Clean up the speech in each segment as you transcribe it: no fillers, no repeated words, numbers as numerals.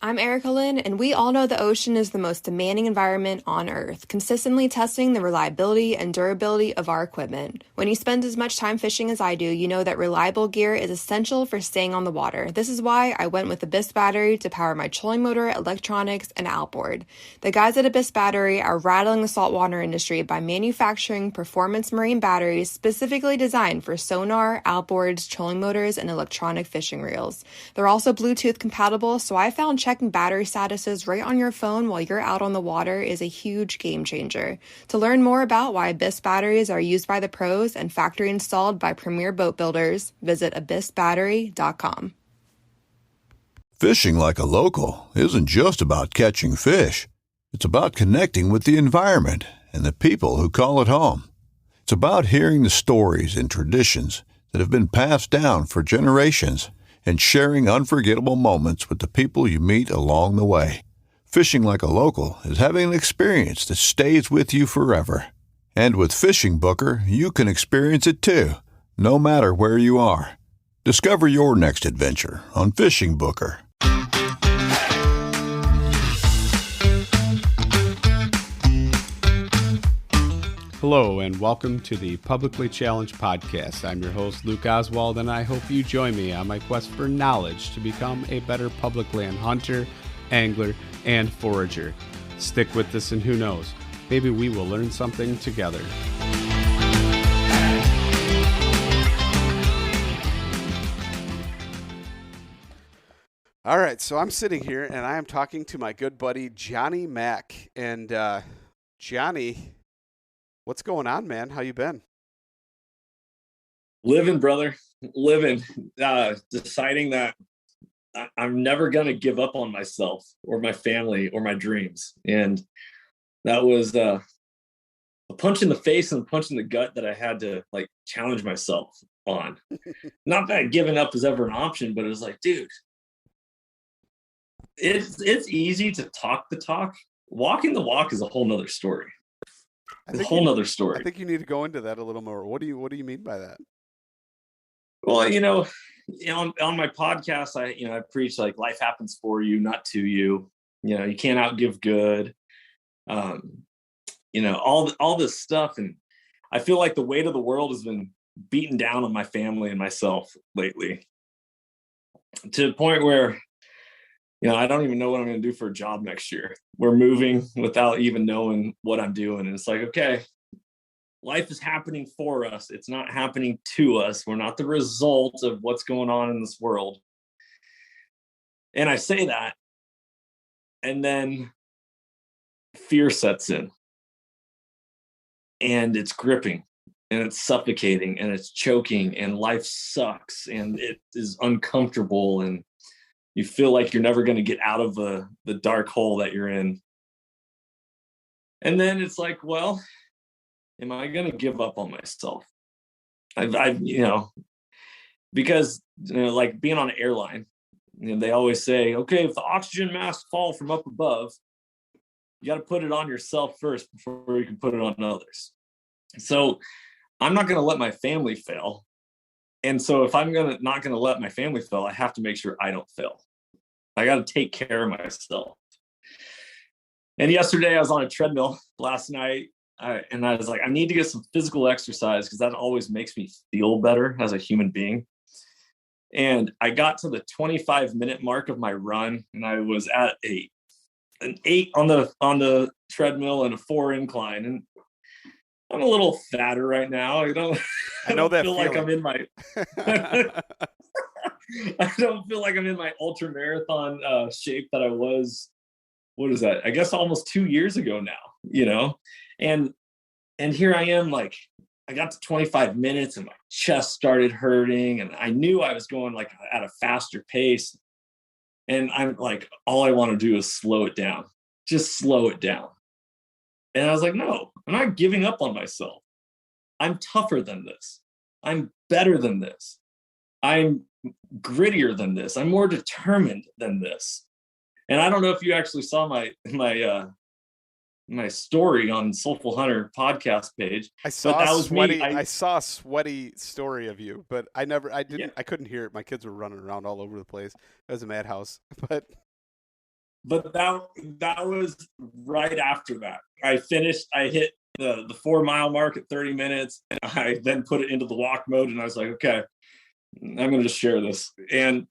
I'm Erica Lynn, and we all know the ocean is the most demanding environment on Earth, consistently testing the reliability and durability of our equipment. When you spend as much time fishing as I do, you know that reliable gear is essential for staying on the water. This is why I went with the Abyss battery to power my trolling motor, electronics, and outboard. The guys at Abyss Battery are rattling the saltwater industry by manufacturing performance marine batteries specifically designed for sonar, outboards, trolling motors, and electronic fishing reels. They're also Bluetooth compatible, so I found checking battery statuses right on your phone while you're out on the water is a huge game changer. To learn more about why Abyss batteries are used by the pros and factory installed by premier boat builders, visit abyssbattery.com. Fishing like a local isn't just about catching fish. It's about connecting with the environment and the people who call it home. It's about hearing the stories and traditions that have been passed down for generations and sharing unforgettable moments with the people you meet along the way. Fishing like a local is having an experience that stays with you forever. And with Fishing Booker, you can experience it too, no matter where you are. Discover your next adventure on Fishing Booker. Hello and welcome to the Publicly Challenged Podcast. I'm your host, Luke Oswald, and I hope you join me on my quest for knowledge to become a better public land hunter, angler, and forager. Stick with this and who knows, maybe we will learn something together. All right, so I'm sitting here and I am talking to my good buddy, Johnny Mack. And Johnny, what's going on, man? How you been? Living, brother. Living. Deciding that I'm never going to give up on myself or my family or my dreams. And that was a punch in the face and a punch in the gut that I had to challenge myself on. Not that giving up is ever an option, but it was like, dude, it's easy to talk the talk. Walking the walk is a whole nother story. It's a whole nother story. I think you need to go into that a little more. What do you mean by that? Well, on my podcast, I preach like life happens for you, not to you. You can't outgive good. All this stuff, and I feel like the weight of the world has been beaten down on my family and myself lately, to the point where I don't even know what I'm going to do for a job next year. We're moving without even knowing what I'm doing. And it's like, okay, life is happening for us. It's not happening to us. We're not the result of what's going on in this world. And I say that, and then fear sets in. And it's gripping, and it's suffocating, and it's choking, and life sucks, and it is uncomfortable, and you feel like you're never going to get out of the dark hole that you're in. And then it's like, well, am I going to give up on myself? Because like being on an airline, they always say, okay, if the oxygen masks fall from up above, you got to put it on yourself first before you can put it on others. So I'm not going to let my family fail. And so if I'm not going to let my family fail, I have to make sure I don't fail. I got to take care of myself. And yesterday I was on a treadmill last night, and I was like, I need to get some physical exercise because that always makes me feel better as a human being. And I got to the 25-minute mark of my run, and I was at an 8 on the treadmill and a 4 incline. And I'm a little fatter right now. I don't feel like I'm in my I don't feel like I'm in my ultra marathon shape that I was. What is that? I guess almost 2 years ago now, and here I am, like I got to 25 minutes and my chest started hurting, and I knew I was going like at a faster pace. And I'm like, all I want to do is slow it down, just slow it down. And I was like, no, I'm not giving up on myself. I'm tougher than this. I'm better than this. I'm grittier than this. I'm more determined than this. And I don't know if you actually saw my story on Soulful Hunter podcast page. I saw a sweaty story of you, but I couldn't hear it. My kids were running around all over the place. It was a madhouse, but But that was right after that. I hit the 4 mile mark at 30 minutes. And I then put it into the walk mode, and I was like, okay, I'm going to just share this. And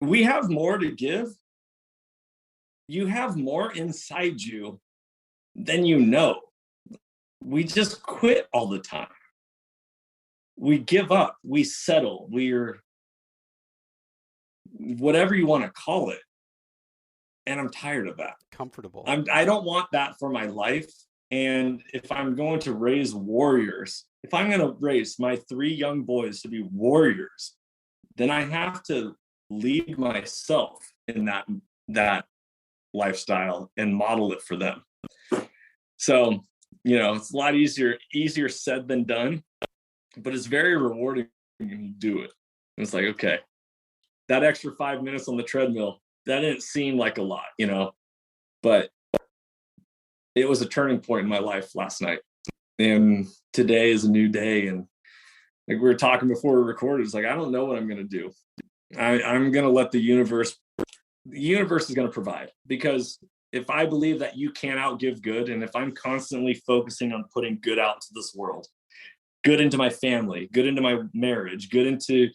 we have more to give. You have more inside you than you know. We just quit all the time. We give up. We settle. We're whatever you want to call it. And I'm tired of that. Comfortable. I don't want that for my life. And if I'm going to raise warriors, if I'm going to raise my 3 young boys to be warriors, then I have to lead myself in that lifestyle and model it for them. So, it's a lot easier said than done, but it's very rewarding when you do it. And it's like, okay, that extra 5 minutes on the treadmill, that didn't seem like a lot, but it was a turning point in my life last night. And today is a new day. And like we were talking before we recorded, it's like, I don't know what I'm going to do. I'm going to let the universe is going to provide, because if I believe that you can't outgive good, and if I'm constantly focusing on putting good out to this world, good into my family, good into my marriage, good into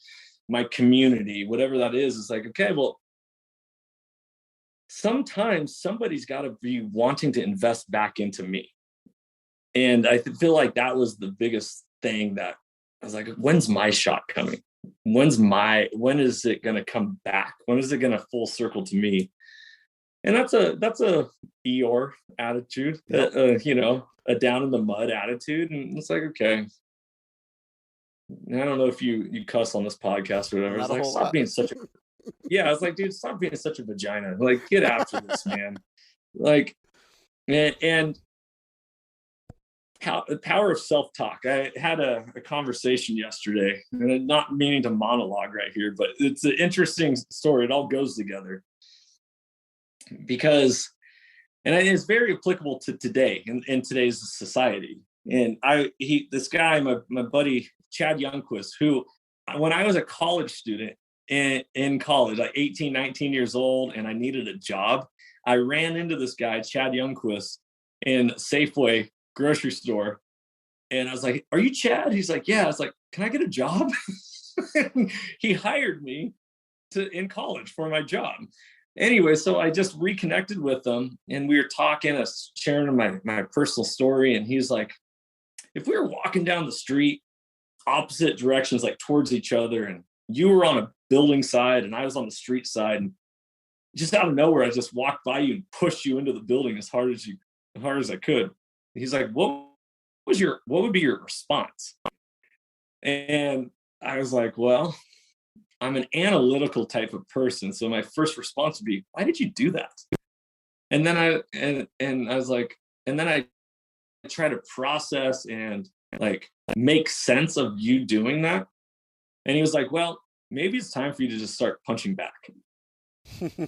my community, whatever that is, it's like, okay, well, sometimes somebody's got to be wanting to invest back into me. And I feel like that was the biggest thing, that I was like, when's my shot coming? When is it going to come back? When is it going to full circle to me? And that's a Eeyore attitude, yep. A down in the mud attitude. And it's like, okay, I don't know if you cuss on this podcast or whatever. It's like, stop being such a, yeah, I was like, dude, stop being such a vagina. Like, get after this, man. Like, and the power of self-talk. I had a conversation yesterday, and I'm not meaning to monologue right here, but it's an interesting story. It all goes together, because, and it's very applicable to today in today's society. And this guy, my buddy, Chad Youngquist, who, when I was a college student in college, like 18, 19 years old, and I needed a job, I ran into this guy, Chad Youngquist, in Safeway grocery store. And I was like, are you Chad? He's like, yeah. I was like, can I get a job? He hired me in college for my job. Anyway, so I just reconnected with him, and we were talking, sharing my personal story. And he's like, if we were walking down the street, opposite directions, like towards each other, and you were on a building side and I was on the street side, and just out of nowhere, I just walked by you and pushed you into the building as hard as I could. He's like, what would be your response? And I was like, well, I'm an analytical type of person, so my first response would be, why did you do that? And then I was like, and then I try to process and like make sense of you doing that. And he was like, well, maybe it's time for you to just start punching back.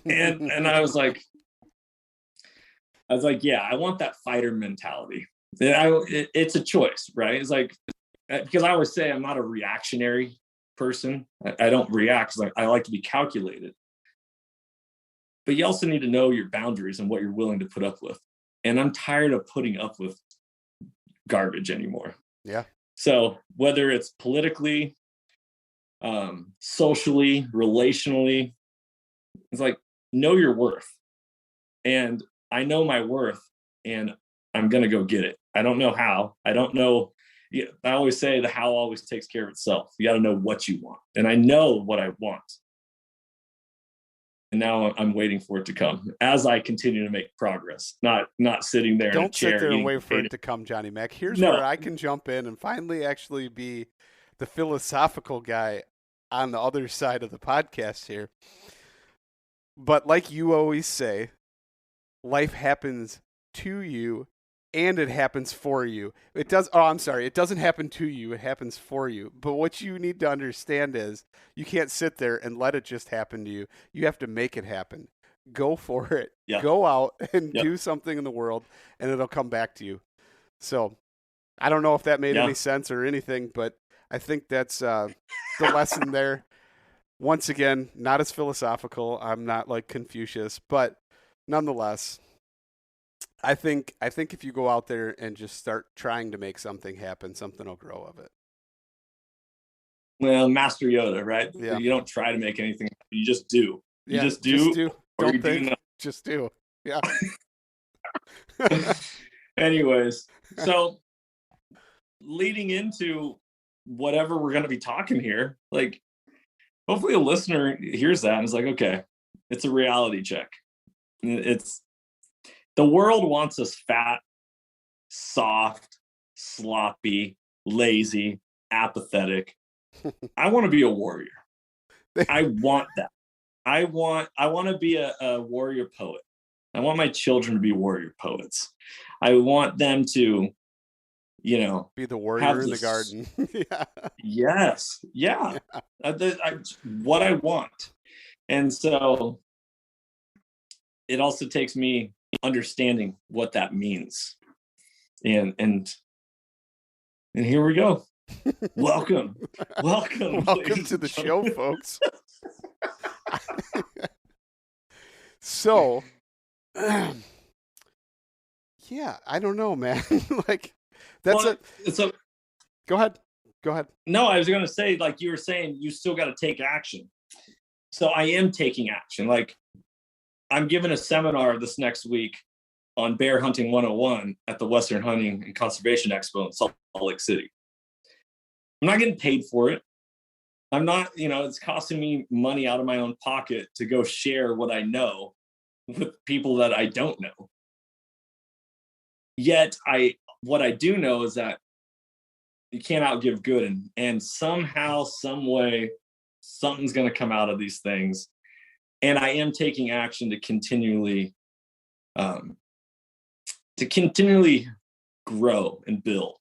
and I was like, yeah, I want that fighter mentality. It's a choice, right? It's like, because I always say I'm not a reactionary person. I don't react, because I like to be calculated. But you also need to know your boundaries and what you're willing to put up with. And I'm tired of putting up with garbage anymore. Yeah. So whether it's politically, socially, relationally, it's like, know your worth. And I know my worth, and I'm going to go get it. I don't know how. I don't know. Yeah, I always say the how always takes care of itself. You got to know what you want. And I know what I want. And now I'm waiting for it to come as I continue to make progress, not sitting there in a chair. Don't sit there and wait for it to come, Johnny Mack. Here's where I can jump in and finally actually be the philosophical guy on the other side of the podcast here. But like you always say, life happens to you and it happens for you. It doesn't happen to you, it happens for you. But what you need to understand is you can't sit there and let it just happen to you. You have to make it happen. Go for it. Yep. Go out and do something in the world, and it'll come back to you. So I don't know if that made any sense or anything, but I think that's the lesson there. once again, not as philosophical. I'm not like Confucius, but nonetheless, I think if you go out there and just start trying to make something happen, something will grow of it. Well, Master Yoda, right? Yeah. You don't try to make anything happen. You just do. You Yeah, just do. Or Don't you think. do nothing. Just do. Yeah. Anyways, so leading into whatever we're going to be talking here, like hopefully a listener hears that and is like, okay, it's a reality check. It's the world wants us fat, soft, sloppy, lazy, apathetic. I want to be a warrior. I want that. I want to be a warrior poet. I want my children to be warrior poets. I want them to, be the warrior in the garden. Yeah. Yes. Yeah. What I want. And so it also takes me understanding what that means. And here we go. Welcome to the show, folks. So, yeah, I don't know, man. Like, Go ahead. No, I was going to say, like you were saying, you still got to take action. So I am taking action. Like, I'm giving a seminar this next week on bear hunting 101 at the Western Hunting and Conservation Expo in Salt Lake City. I'm not getting paid for it. I'm not, it's costing me money out of my own pocket to go share what I know with people that I don't know. Yet what I do know is that you can't outgive good, and somehow, some way, something's going to come out of these things. And I am taking action to continually grow and build.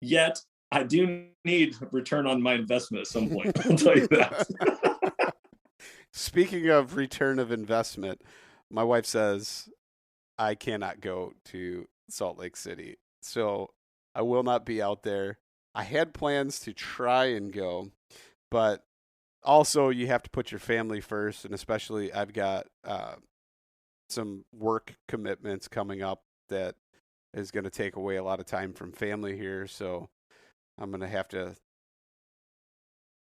Yet I do need return on my investment at some point. I'll tell you that. Speaking of return of investment, my wife says I cannot go to Salt Lake City, so I will not be out there. I had plans to try and go, but also you have to put your family first, and especially I've got some work commitments coming up that is going to take away a lot of time from family here, so I'm going to have to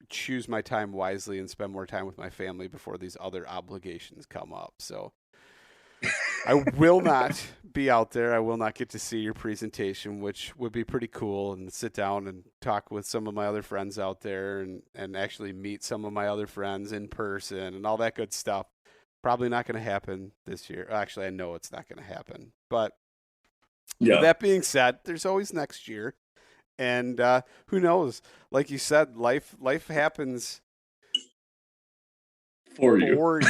choose my time wisely and spend more time with my family before these other obligations come up. So I will not be out there. I will not get to see your presentation, which would be pretty cool, and sit down and talk with some of my other friends out there and actually meet some of my other friends in person and all that good stuff. Probably not going to happen this year. Actually, I know it's not going to happen. But with that being said, there's always next year. And who knows? Like you said, life happens for you.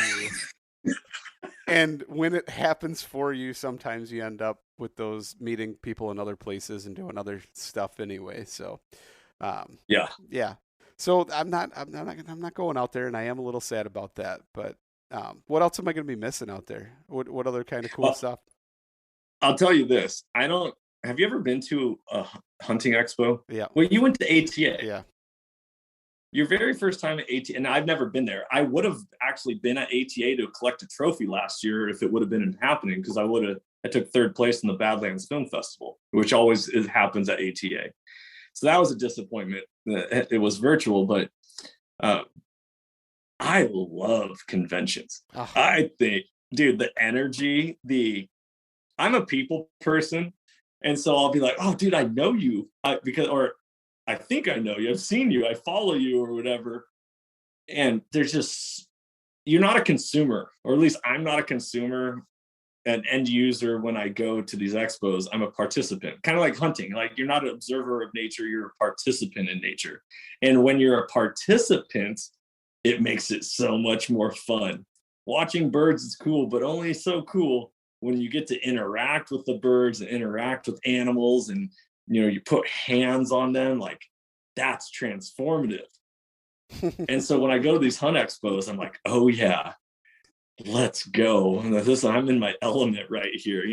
And when it happens for you, sometimes you end up with those meeting people in other places and doing other stuff anyway. So, yeah. So I'm not going out there, and I am a little sad about that. But what else am I going to be missing out there? What other kind of cool stuff? I'll tell you this. Have you ever been to a hunting expo? Yeah. Well, you went to ATA. Yeah. Your very first time at ATA, and I've never been there. I would have actually been at ATA to collect a trophy last year if it would have been happening, because I took third place in the Badlands Film Festival, which always happens at ATA. So that was a disappointment. It was virtual, but I love conventions. Oh. I think, dude, the energy, I'm a people person. And so I'll be like, oh, dude, I know you or I think I know you. I've seen you. I follow you or whatever. And there's just, you're not a consumer, or at least I'm not a consumer, an end user. When I go to these expos, I'm a participant, kind of like hunting. Like, you're not an observer of nature, you're a participant in nature. And when you're a participant, it makes it so much more fun. Watching birds is cool, but only so cool when you get to interact with the birds and interact with animals, and you put hands on them. Like, that's transformative. And so when I go to these hunt expos, I'm like, oh yeah, let's go. I'm in my element right here.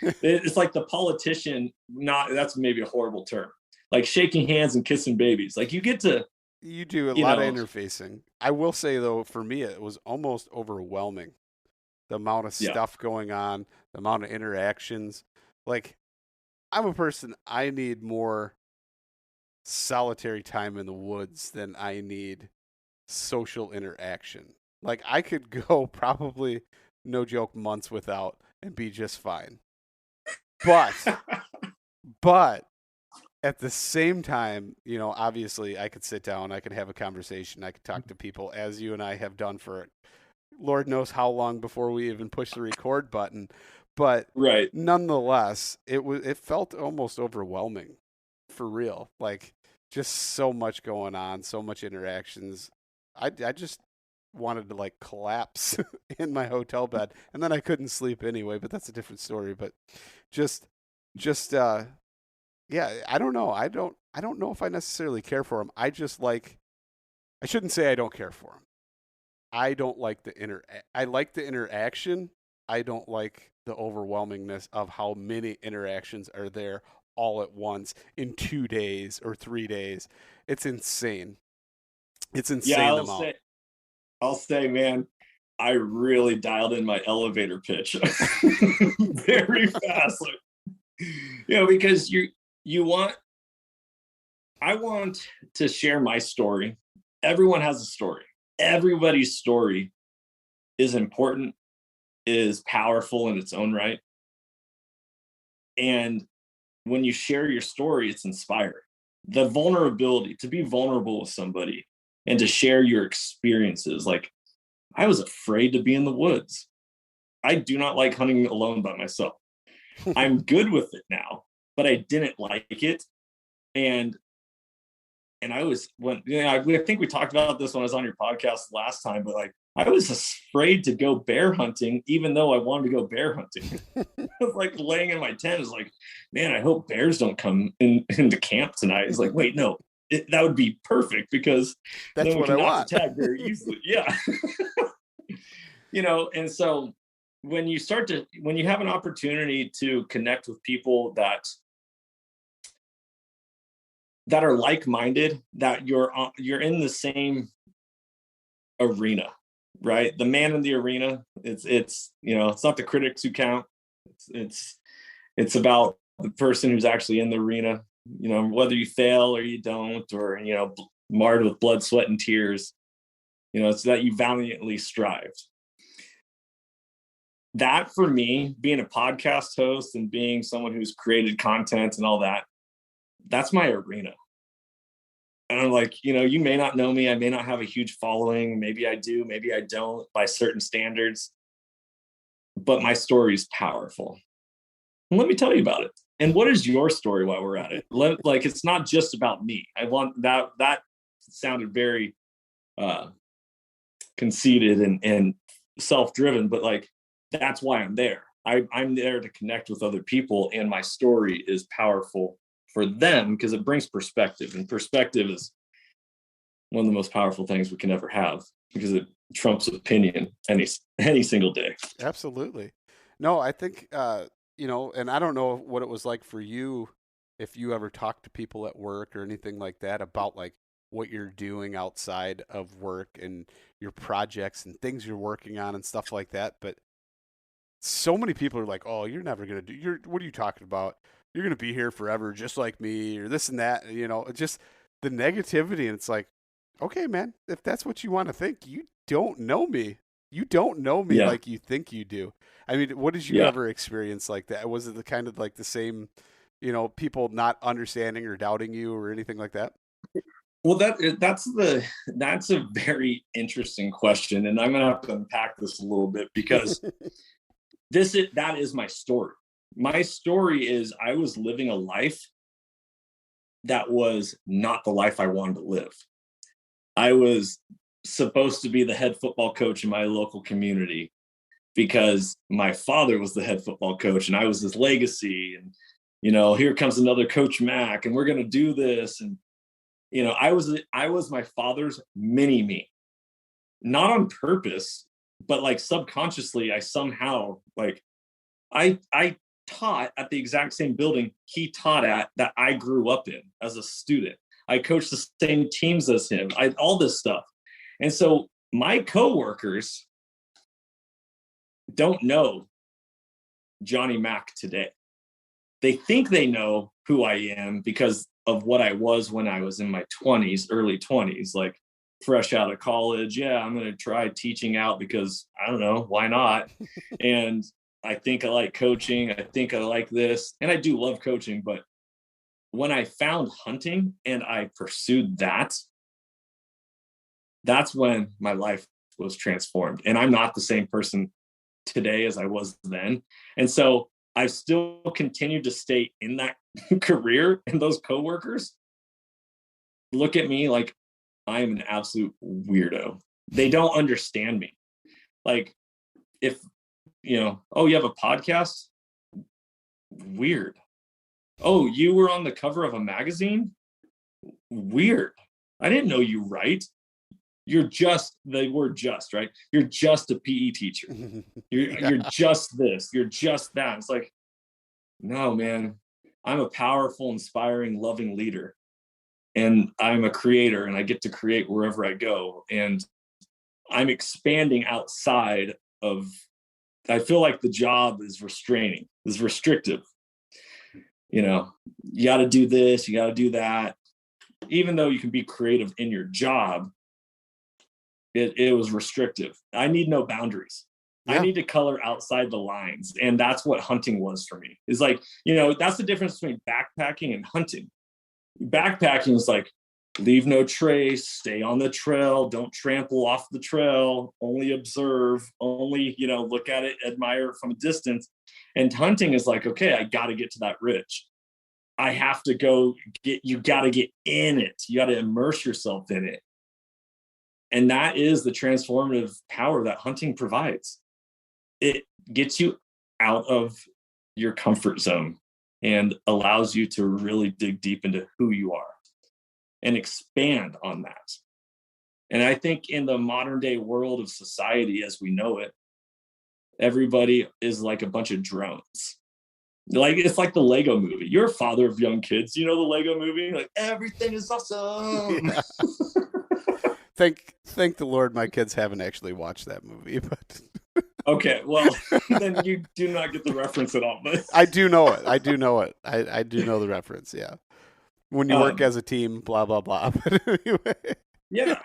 It's like the politician, that's maybe a horrible term, like shaking hands and kissing babies. Like, you get to You do a You lot of know, interfacing. I will say though, for me, it was almost overwhelming. The amount of yeah. stuff going on, the amount of interactions. Like, I'm a person, I need more solitary time in the woods than I need social interaction. Like, I could go probably, no joke, months without and be just fine. But, but at the same time, you know, obviously I could sit down, I could have a conversation, I could talk to people as you and I have done for Lord knows how long before we even push the record button. But Right. nonetheless, it felt almost overwhelming for real. Like, just so much going on, so much interactions. I just wanted to like collapse in my hotel bed, and then I couldn't sleep anyway, but that's a different story. But just just yeah, I don't know. I don't know if I necessarily care for him. I just like, I shouldn't say I don't care for him. I don't like I like the interaction. I don't like the overwhelmingness of how many interactions are there all at once in 2 days or 3 days. It's insane. It's Yeah, insane amount. I'll say, man, I really dialed in my elevator pitch very fast. Like, you know, because you want, I want to share my story. Everyone has a story. Everybody's story is important, is powerful in its own right. And when you share your story, it's inspiring. The vulnerability, to be vulnerable with somebody and to share your experiences. Like, I was afraid to be in the woods. I do not like hunting alone by myself. I'm good with it now, but I didn't like it. And I was, when, you know, I think we talked about this when I was on your podcast last time, but like, I was afraid to go bear hunting, even though I wanted to go bear hunting. I was like laying in my tent, is like, man, I hope bears don't come into camp tonight. It's like, wait, no, that would be perfect, because That's then we what can I knock want. the tag very easily. Yeah. You know, and so when you have an opportunity to connect with people that are like-minded, that you're in the same arena, right? The man in the arena. It's you know, it's not the critics who count. It's about the person who's actually in the arena. You know, whether you fail or you don't, or you know, marred with blood, sweat, and tears. You know, it's that you valiantly strived. That, for me, being a podcast host and being someone who's created content and all that, that's my arena. And I'm like, you know, you may not know me. I may not have a huge following. Maybe I do, maybe I don't by certain standards. But my story is powerful. And let me tell you about it. And what is your story while we're at it? Like, it's not just about me. I want that sounded very conceited and self-driven, but like, that's why I'm there. I'm there to connect with other people, and my story is powerful for them because it brings perspective, and perspective is one of the most powerful things we can ever have, because it trumps opinion any single day. Absolutely. No, I think you know, and I don't know what it was like for you, if you ever talked to people at work or anything like that about like what you're doing outside of work and your projects and things you're working on and stuff like that. But so many people are like, "Oh, you're never gonna do. What are you talking about? You're gonna be here forever, just like me, or this and that." You know, just the negativity, and it's like, okay, man, if that's what you want to think, you don't know me. You don't know me Yeah. like you think you do. I mean, what did you Yeah. ever experience like that? Was it the kind of like the same, you know, people not understanding or doubting you or anything like that? Well, that's a very interesting question, and I'm gonna have to unpack this a little bit, because that is my story. My story is, I was living a life that was not the life I wanted to live. I was supposed to be the head football coach in my local community because my father was the head football coach and I was his legacy. And, you know, here comes another Coach Mack and we're going to do this. And, you know, I was my father's mini me, not on purpose, but like subconsciously, I somehow like, I taught at the exact same building he taught at, that I grew up in as a student. I coach the same teams as him. All this stuff. And so my coworkers don't know Johnny Mack today. They think they know who I am because of what I was when I was in my 20s, early 20s, like fresh out of college. Yeah, I'm going to try teaching out because I don't know, why not? And I think I like coaching. I think I like this. And I do love coaching. But when I found hunting and I pursued that, that's when my life was transformed. And I'm not the same person today as I was then. And so I still continue to stay in that career, and those coworkers look at me like I am an absolute weirdo. They don't understand me. Like, if, oh, you have a podcast? Weird. Oh, you were on the cover of a magazine? Weird. I didn't know you write. You're just, the word just, right? You're just a PE teacher. You're just this. You're just that. It's like, no, man, I'm a powerful, inspiring, loving leader. And I'm a creator, and I get to create wherever I go. And I'm expanding outside of, I feel like the job is restrictive. You got to do this, you got to do that. Even though you can be creative in your job, it was restrictive. I need no boundaries. Yeah. I need to color outside the lines. And that's what hunting was for me. It's like, that's the difference between backpacking and hunting. Backpacking is like, leave no trace, stay on the trail, don't trample off the trail, only observe, only, look at it, admire it from a distance. And hunting is like, okay, I got to get to that ridge. I have to you got to get in it. You got to immerse yourself in it. And that is the transformative power that hunting provides. It gets you out of your comfort zone and allows you to really dig deep into who you are and expand on that. And I think in the modern day world of society as we know it, everybody is like a bunch of drones. Like, it's like the Lego movie. You're a father of young kids. You know the Lego movie? Like, everything is awesome. Yeah. Thank the Lord my kids haven't actually watched that movie. But okay, well, then you do not get the reference at all. But I do know it. I do know the reference, yeah. When you work as a team, blah, blah, blah. But anyway. Yeah.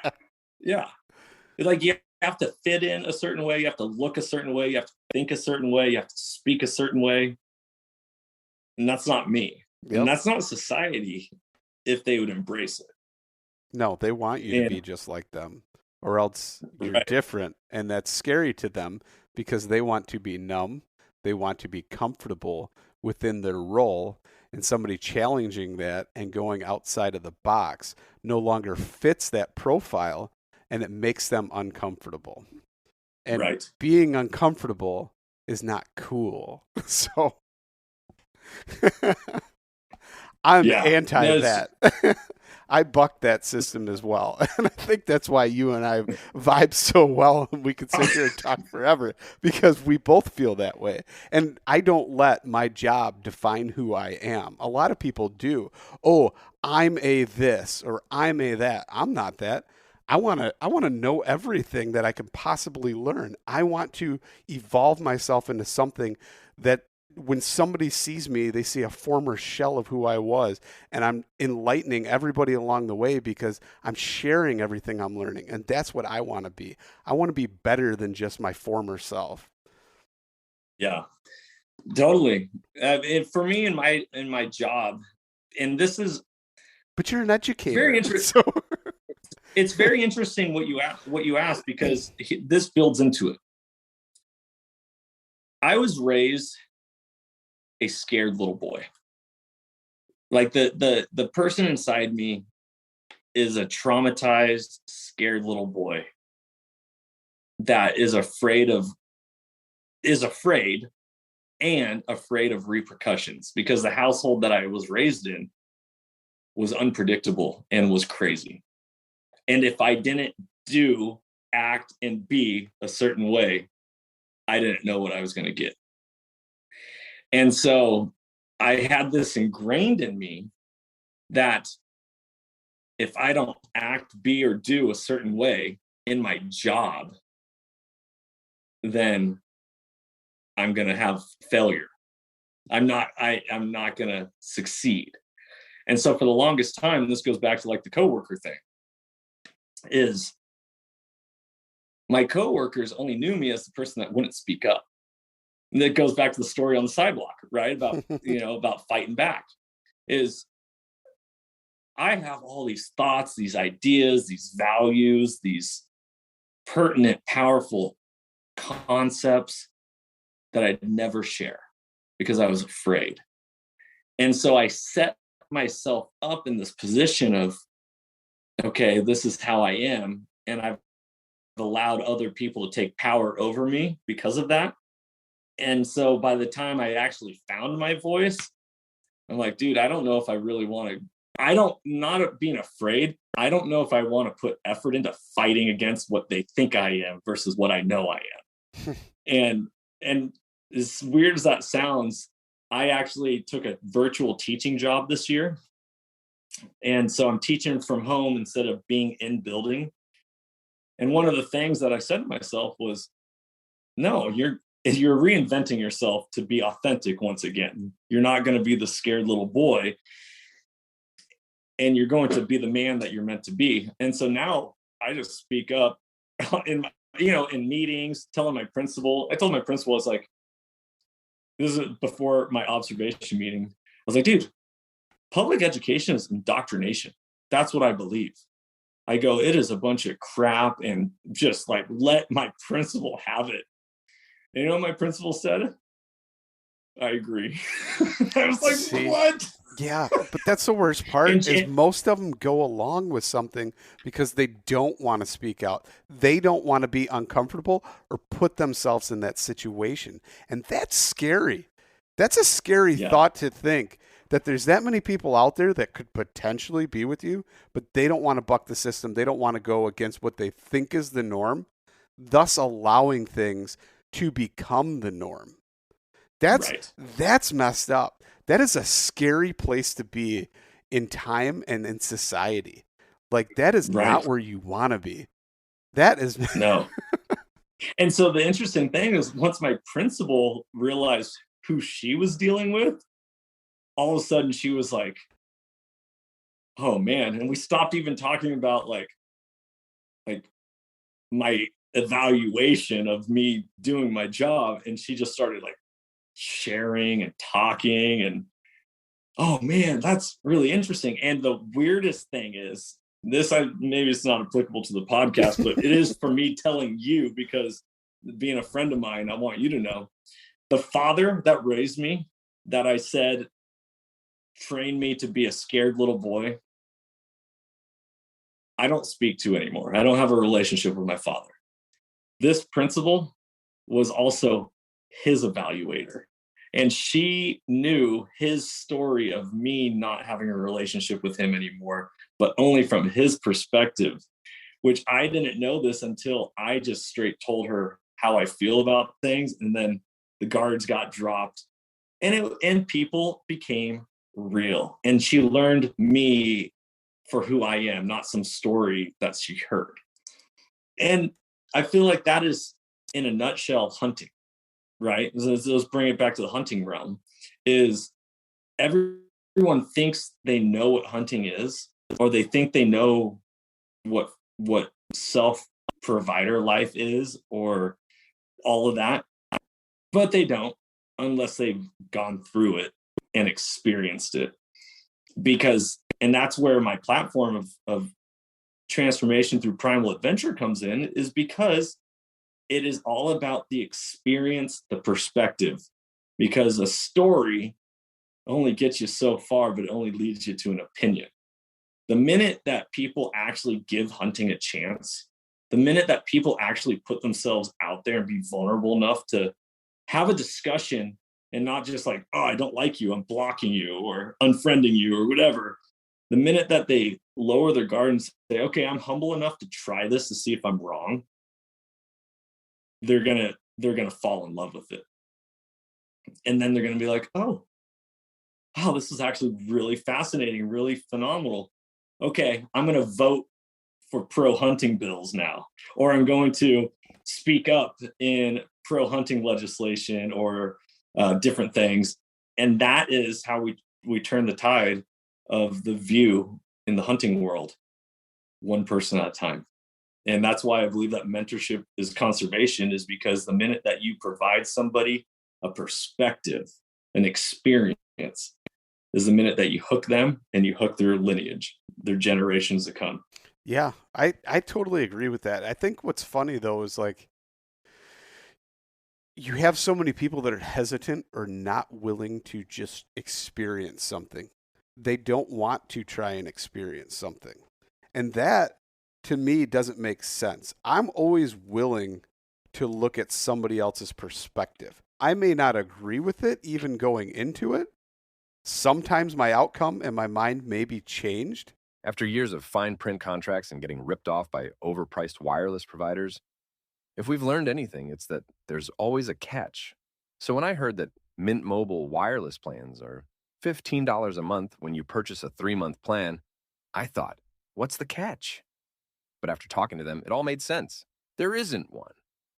It's like you have to fit in a certain way. You have to look a certain way. You have to think a certain way. You have to speak a certain way. And that's not me. Yep. And that's not society if they would embrace it. No, they want you to be just like them, or else you're different. And that's scary to them because they want to be numb. They want to be comfortable within their role. And somebody challenging that and going outside of the box no longer fits that profile, and it makes them uncomfortable. And being uncomfortable is not cool. So I'm anti that. I bucked that system as well. And I think that's why you and I vibe so well, and we could sit here and talk forever, because we both feel that way. And I don't let my job define who I am. A lot of people do. Oh, I'm a this or I'm a that. I'm not that. I want to know everything that I can possibly learn. I want to evolve myself into something that when somebody sees me, they see a former shell of who I was, and I'm enlightening everybody along the way because I'm sharing everything I'm learning. And that's what I want to be. I want to be better than just my former self. Yeah, totally. For me in my job, and this is, but you're an educator. Very interesting. So. It's very interesting what you asked because this builds into it. I was raised a scared little boy. Like the person inside me is a traumatized, scared little boy that is afraid and afraid of repercussions, because the household that I was raised in was unpredictable and was crazy. And if I didn't act and be a certain way, I didn't know what I was going to get. And so I had this ingrained in me that if I don't act, be, or do a certain way in my job, then I'm going to have failure. I'm not going to succeed. And so for the longest time, this goes back to like the coworker thing, is my coworkers only knew me as the person that wouldn't speak up. And that goes back to the story on the sidewalk, right? About, about fighting back. Is I have all these thoughts, these ideas, these values, these pertinent, powerful concepts that I'd never share because I was afraid. And so I set myself up in this position of, okay, this is how I am. And I've allowed other people to take power over me because of that. And so by the time I actually found my voice, I'm like, dude, I don't know if I really want to. Not being afraid. I don't know if I want to put effort into fighting against what they think I am versus what I know I am. and as weird as that sounds, I actually took a virtual teaching job this year. And so I'm teaching from home instead of being in building. And one of the things that I said to myself was, no, you're reinventing yourself to be authentic once again. You're not going to be the scared little boy, and you're going to be the man that you're meant to be. And so now I just speak up in meetings, telling my principal. I told my principal, I was like, this is before my observation meeting. I was like, dude, public education is indoctrination. That's what I believe. I go, it is a bunch of crap, and just like let my principal have it. And you know what my principal said? I agree. I was like, See? What? Yeah, but that's the worst part is most of them go along with something because they don't want to speak out. They don't want to be uncomfortable or put themselves in that situation. And that's scary. That's a scary thought to think that there's that many people out there that could potentially be with you, but they don't want to buck the system. They don't want to go against what they think is the norm, thus allowing things to become the norm. That's messed up. That is a scary place to be in time and in society. Like, that is not where you want to be. That is no. And so the interesting thing is, once my principal realized who she was dealing with, all of a sudden she was like, oh man. And we stopped even talking about like my evaluation of me doing my job. And she just started like sharing and talking, and oh man, that's really interesting. And the weirdest thing is this, maybe it's not applicable to the podcast, but it is for me telling you, because being a friend of mine, I want you to know the father that raised me, that I said trained me to be a scared little boy, I don't speak to anymore. I don't have a relationship with my father. This principal was also his evaluator. And she knew his story of me not having a relationship with him anymore, but only from his perspective, which I didn't know this until I just straight told her how I feel about things. And then the guards got dropped, and people became real. And she learned me for who I am, not some story that she heard. And I feel like that is, in a nutshell, hunting. Right? Let's bring it back to the hunting realm. Is everyone thinks they know what hunting is, or they think they know what self-provider life is, or all of that, but they don't, unless they've gone through it and experienced it. And that's where my platform of transformation through primal adventure comes in, is because it is all about the experience, the perspective, because a story only gets you so far, but it only leads you to an opinion. The minute that people actually give hunting a chance, the minute that people actually put themselves out there and be vulnerable enough to have a discussion, and not just like, oh, I don't like you, I'm blocking you or unfriending you or whatever. The minute that they lower their guard and say, okay, I'm humble enough to try this to see if I'm wrong, they're gonna fall in love with it. And then they're gonna be like, oh, wow, this is actually really fascinating, really phenomenal. okay, I'm going to vote for pro hunting bills now, or I'm going to speak up in pro hunting legislation or different things. And that is how we turn the tide of the view in the hunting world, one person at a time. And that's why I believe that mentorship is conservation, is because the minute that you provide somebody a perspective, an experience, is the minute that you hook them and you hook their lineage, their generations to come. Yeah, I totally agree with that. I think what's funny though is like you have so many people that are hesitant or not willing to just experience something. They don't want to try and experience something. And that to me doesn't make sense. I'm always willing to look at somebody else's perspective. I may not agree with it even going into it. Sometimes my outcome and my mind may be changed. After years of fine print contracts and getting ripped off by overpriced wireless providers, if we've learned anything, it's that there's always a catch. So when I heard that Mint Mobile wireless plans are $15 a month when you purchase a 3-month plan, I thought, what's the catch? But after talking to them, it all made sense. There isn't one.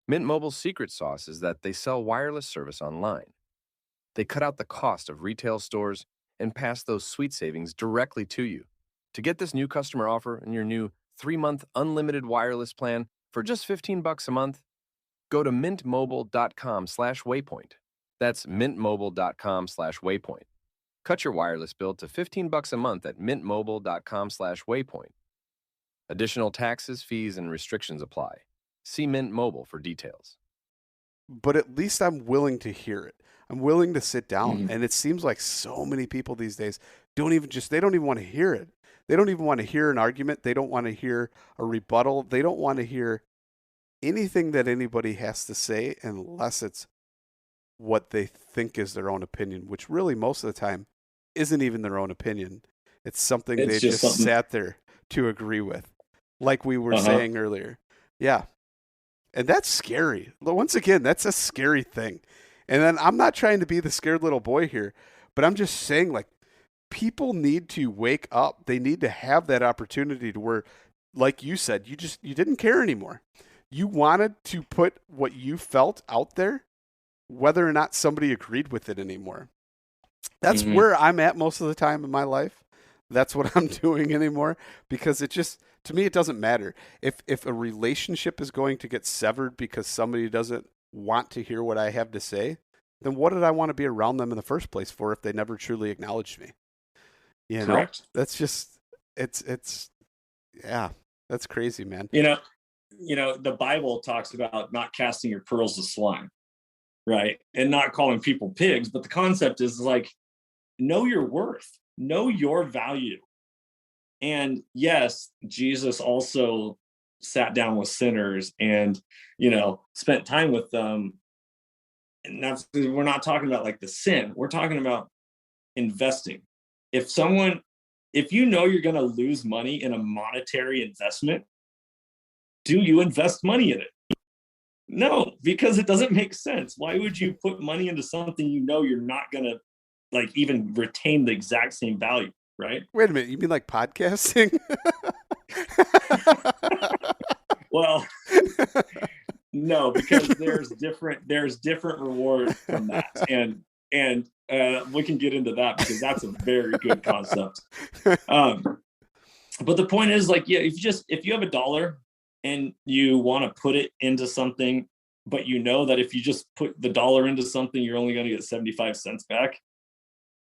Mint Mobile's secret sauce is that they sell wireless service online. They cut out the cost of retail stores and pass those sweet savings directly to you. To get this new customer offer and your new 3-month unlimited wireless plan for just $15 a month, go to mintmobile.com/waypoint. That's mintmobile.com/waypoint. Cut your wireless bill to $15 a month at mintmobile.com/waypoint. Additional taxes, fees, and restrictions apply. See Mint Mobile for details. But at least I'm willing to hear it. I'm willing to sit down. Mhm. And it seems like so many people these days they don't even want to hear it. They don't even want to hear an argument. They don't want to hear a rebuttal. They don't want to hear anything that anybody has to say unless it's what they think is their own opinion, which really most of the time isn't even their own opinion. It's something It's they just just something. sat there to agree with, like we were saying earlier. Yeah. And that's scary. Once again, that's a scary thing. And then I'm not trying to be the scared little boy here, but I'm just saying, like, people need to wake up. They need to have that opportunity to where, like you said, you didn't care anymore. You wanted to put what you felt out there, whether or not somebody agreed with it anymore. That's where I'm at most of the time in my life. That's what I'm doing anymore, because it just, to me, it doesn't matter. If a relationship is going to get severed because somebody doesn't want to hear what I have to say, then what did I want to be around them in the first place for if they never truly acknowledged me? You know, Correct. that's just, it's, yeah, that's crazy, man. You know, the Bible talks about not casting your pearls to swine, right? And not calling people pigs. But the concept is like, know your worth, know your value. And yes, Jesus also sat down with sinners and, spent time with them. And we're not talking about like the sin, we're talking about investing. If you know you're going to lose money in a monetary investment, do you invest money in it? No, because it doesn't make sense. Why would you put money into something you know you're not going to like even retain the exact same value, right? Wait a minute, you mean like podcasting? Well, no, because there's different reward from that, and we can get into that because that's a very good concept. But the point is, like, yeah, if you have $1 and you want to put it into something, but you know that if you just put the $1 into something, you're only going to get 75 cents back,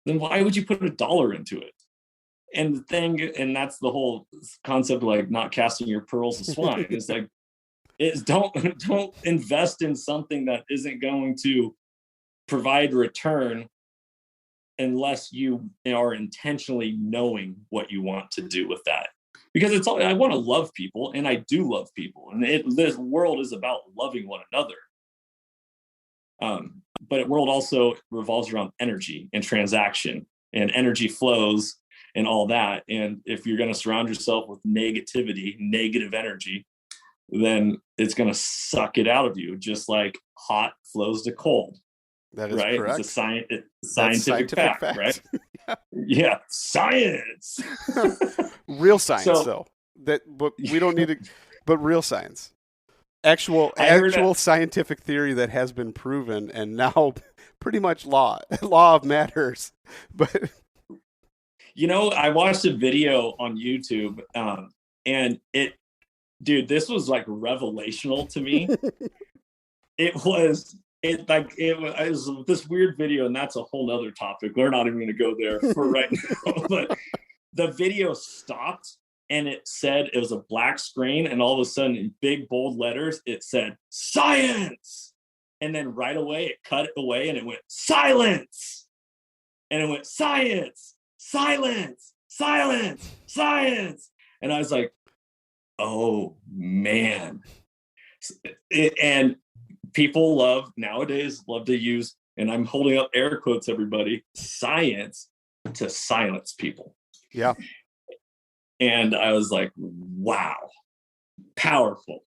then why would you put $1 into it? And the thing, and that's the whole concept of like not casting your pearls to swine. It's like, don't invest in something that isn't going to provide return unless you are intentionally knowing what you want to do with that. Because I want to love people, and I do love people, and this world is about loving one another. But the world also revolves around energy and transaction, and energy flows and all that. And if you're going to surround yourself with negativity, negative energy, then it's going to suck it out of you, just like hot flows to cold. That is right? correct. It's a scientific fact, right? Yeah, science. Real science, So though. But we don't need to. But real science, actual scientific theory that has been proven, and now pretty much law of matters. But I watched a video on YouTube, and dude, this was like revelational to me. It was this weird video, and that's a whole nother topic. We're not even going to go there for right now. But the video stopped, and it was a black screen, and all of a sudden, in big bold letters, it said "science," and then right away it cut it away, and it went "silence," and it went "science, silence, silence, science," and I was like, "Oh man!" And people nowadays love to use, and I'm holding up air quotes, everybody, science to silence people. Yeah. And I was like, wow, powerful.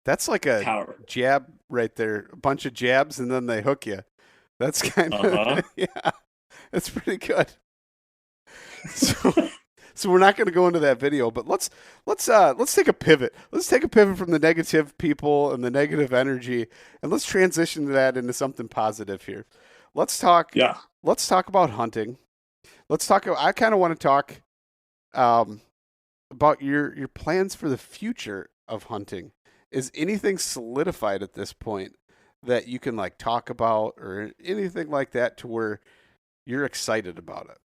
That's like a jab right there. A bunch of jabs, and then they hook you. That's kind of, yeah, that's pretty good. So we're not going to go into that video, but let's take a pivot. Let's take a pivot from the negative people and the negative energy, and let's transition that into something positive here. Let's talk. Yeah. Let's talk about hunting. I kind of want to talk about your plans for the future of hunting. Is anything solidified at this point that you can like talk about, or anything like that, to where you're excited about it?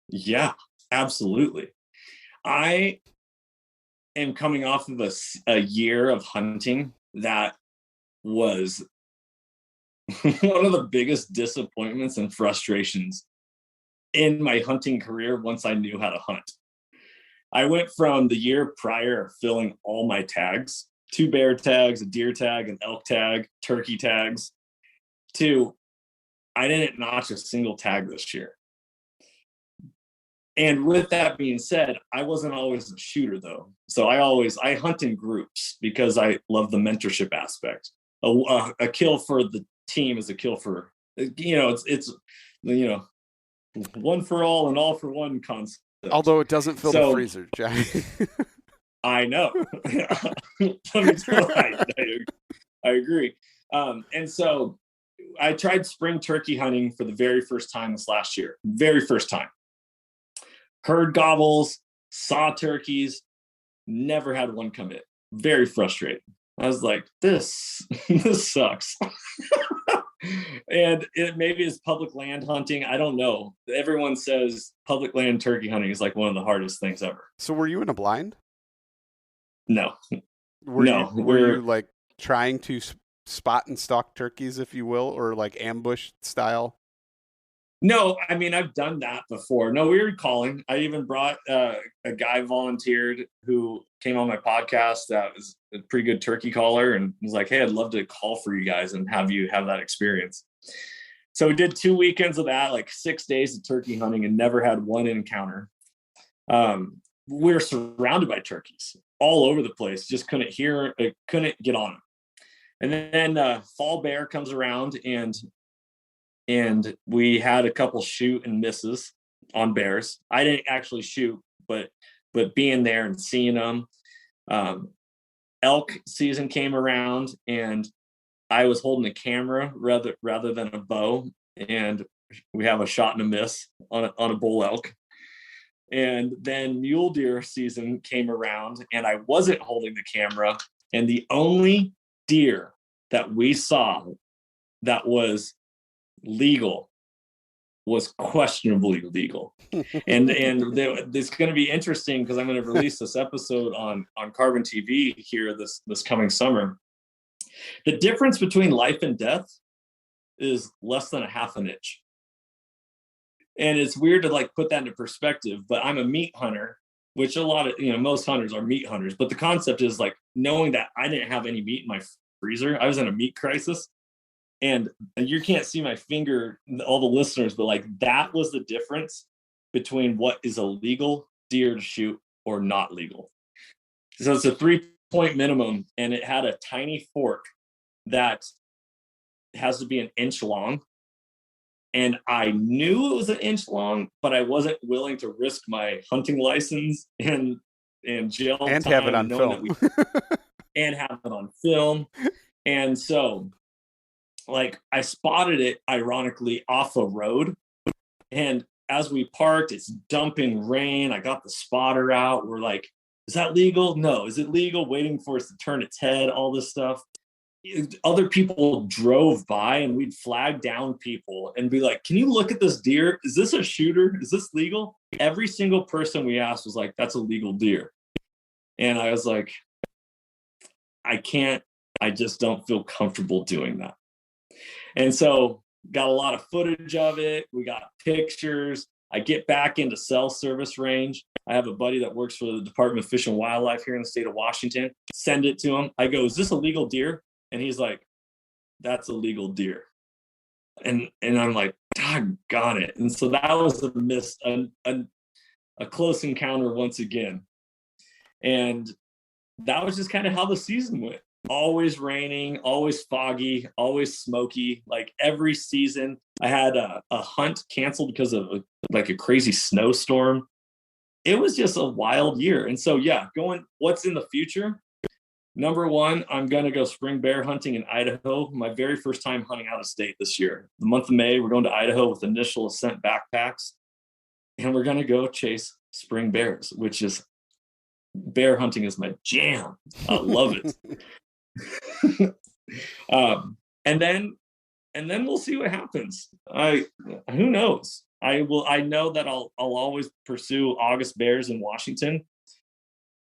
Yeah. Absolutely. I am coming off of a year of hunting that was one of the biggest disappointments and frustrations in my hunting career once I knew how to hunt. I went from the year prior filling all my tags, 2 bear tags, a deer tag, an elk tag, turkey tags, to I didn't notch a single tag this year. And with that being said, I wasn't always a shooter though. So I hunt in groups because I love the mentorship aspect. A kill for the team is a kill for, it's one for all and all for one concept. Although it doesn't fill the freezer, Johnny. I know. I agree. And so I tried spring turkey hunting for the very first time this last year. Very first time. Heard gobbles, saw turkeys, never had one come in. Very frustrating. I was like, this sucks. And maybe it's public land hunting. I don't know. Everyone says public land turkey hunting is like one of the hardest things ever. So were you in a blind? No. Were you like trying to spot and stalk turkeys, if you will, or like ambush style? No, I mean, I've done that before. No, we were calling. I even brought a guy volunteered who came on my podcast that was a pretty good turkey caller, and was like, hey, I'd love to call for you guys and have you have that experience. So we did 2 weekends of that, like 6 days of turkey hunting, and never had one encounter. We're surrounded by turkeys all over the place. Just couldn't get on them. And then fall bear comes around, and we had a couple shoot and misses on bears. I didn't actually shoot, but being there and seeing them. Elk season came around, and I was holding a camera rather than a bow, and we have a shot and a miss on a bull elk. And then mule deer season came around, and I wasn't holding the camera, and the only deer that we saw that was legal was questionably legal. and it's going to be interesting because I'm going to release this episode on Carbon TV here this coming summer. The difference between life and death is less than a half an inch. And it's weird to like put that into perspective, but I'm a meat hunter, which most hunters are meat hunters. But the concept is like knowing that I didn't have any meat in my freezer. I was in a meat crisis. And you can't see my finger, all the listeners, but like that was the difference between what is a legal deer to shoot or not legal. So it's a 3-point minimum, and it had a tiny fork that has to be an inch long. And I knew it was an inch long, but I wasn't willing to risk my hunting license and jail and time have it on film. And have it on film. And so, like, I spotted it ironically off a road. And as we parked, it's dumping rain. I got the spotter out. We're like, is that legal? No. Is it legal? Waiting for us to turn its head, all this stuff. Other people drove by and we'd flag down people and be like, can you look at this deer? Is this a shooter? Is this legal? Every single person we asked was like, that's a legal deer. And I was like, I just don't feel comfortable doing that. And so got a lot of footage of it. We got pictures. I get back into cell service range. I have a buddy that works for the Department of Fish and Wildlife here in the state of Washington. Send it to him. I go, is this a legal deer? And he's like, that's a legal deer. And I'm like, doggone it. And so that was a close encounter once again. And that was just kind of how the season went. Always raining, always foggy, always smoky. Like every season, I had a hunt canceled because of a crazy snowstorm. It was just a wild year. And so, what's in the future? Number one, I'm going to go spring bear hunting in Idaho. My very first time hunting out of state this year. The month of May, we're going to Idaho with initial ascent backpacks. And we're going to go chase spring bears, which is bear hunting is my jam. I love it. And then we'll see what happens. Who knows? I know that I'll always pursue August bears in Washington.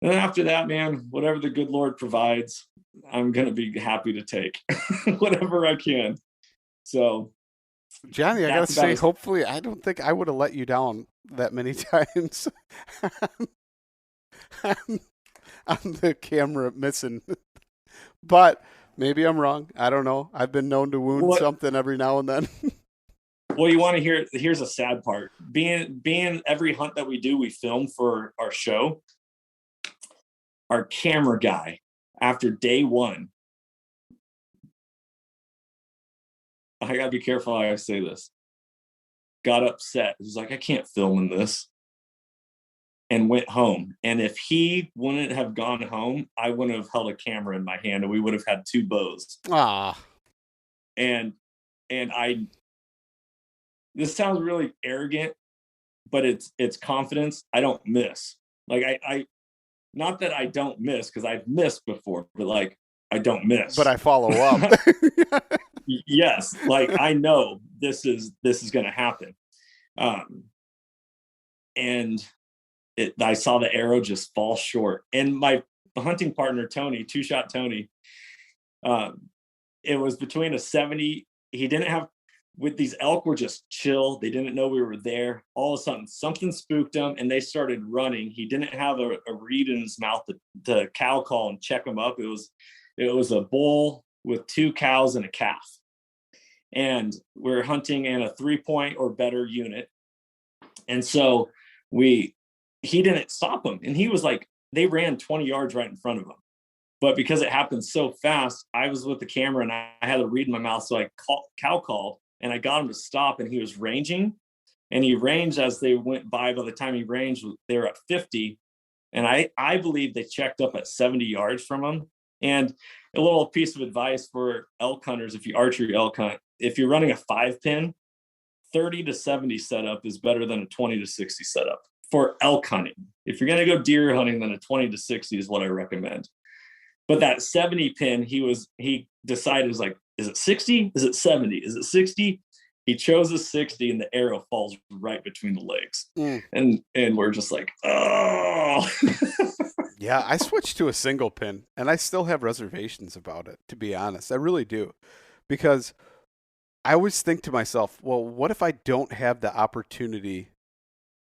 And then after that, man, whatever the good Lord provides, I'm going to be happy to take whatever I can. So, Johnny, I got to say, hopefully, I don't think I would have let you down that many times. I'm the camera missing. But maybe I'm wrong. I don't know. I've been known to wound something every now and then. Well, you want to hear, here's a sad part. Being every hunt that we do, we film for our show. Our camera guy, after day one, I got to be careful how I say this, got upset. He was like, I can't film in this. And went home. And if he wouldn't have gone home, I wouldn't have held a camera in my hand and we would have had two bows. And this sounds really arrogant, but it's confidence. I don't miss. Like I not that I don't miss, because I've missed before, but like I don't miss. But I follow up. Yes, like I know this is going to happen. And I saw the arrow just fall short. And my hunting partner, Tony, two-shot Tony, it was between a 70. He didn't have, with these elk were just chill. They didn't know we were there. All of a sudden, something spooked them and they started running. He didn't have a reed in his mouth to cow call and check them up. It was a bull with two cows and a calf. And we're hunting in a 3-point or better unit. And so he didn't stop them. And he was like, they ran 20 yards right in front of him. But because it happened so fast, I was with the camera and I had a reed in my mouth. So I cow called and I got him to stop, and he was ranging. And he ranged as they went by. By the time he ranged, they were at 50. And I believe they checked up at 70 yards from him. And a little piece of advice for elk hunters, if you archery elk hunt, if you're running a 5-pin, 30 to 70 setup is better than a 20 to 60 setup. For elk hunting. If you're going to go deer hunting, then a 20 to 60 is what I recommend. But that 70 pin, he decided, was like, is it 60? Is it 70? Is it 60? He chose a 60 and the arrow falls right between the legs. And we're just like, oh. Yeah, I switched to a single pin and I still have reservations about it, to be honest. I really do. Because I always think to myself, well, what if I don't have the opportunity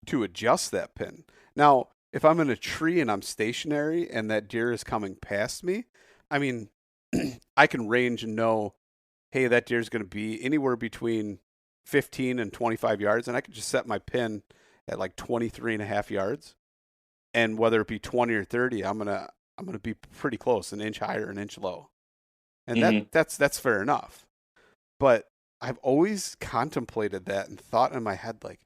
to adjust that pin? Now, if I'm in a tree and I'm stationary and that deer is coming past me, I mean, I can range and know, hey, that deer is going to be anywhere between 15 and 25 yards, and I can just set my pin at like 23 and a half yards. And whether it be 20 or 30, I'm going to be pretty close, an inch higher, an inch low. And that's fair enough. But I've always contemplated that and thought in my head, like,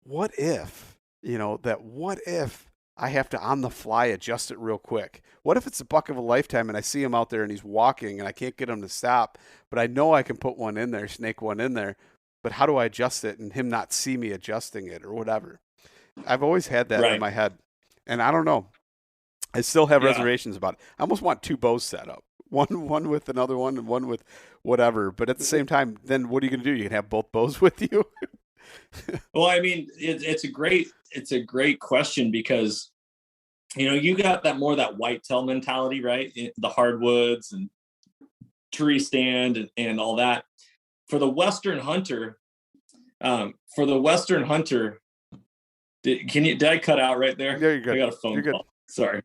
what if, what if I have to on the fly adjust it real quick? What if it's a buck of a lifetime and I see him out there and he's walking and I can't get him to stop, but I know I can put one in there, snake one in there, but how do I adjust it and him not see me adjusting it or whatever? I've always had that in my head, and I don't know. I still have reservations about it. I almost want two bows set up. One with another one and one with whatever. But at the same time, then what are you going to do? You can have both bows with you? Well, I mean, it's a great question because, you got that whitetail mentality, right? The hardwoods and tree stand and all that. For the Western hunter, did I cut out right there? Yeah, you're good. I got a phone call. Sorry.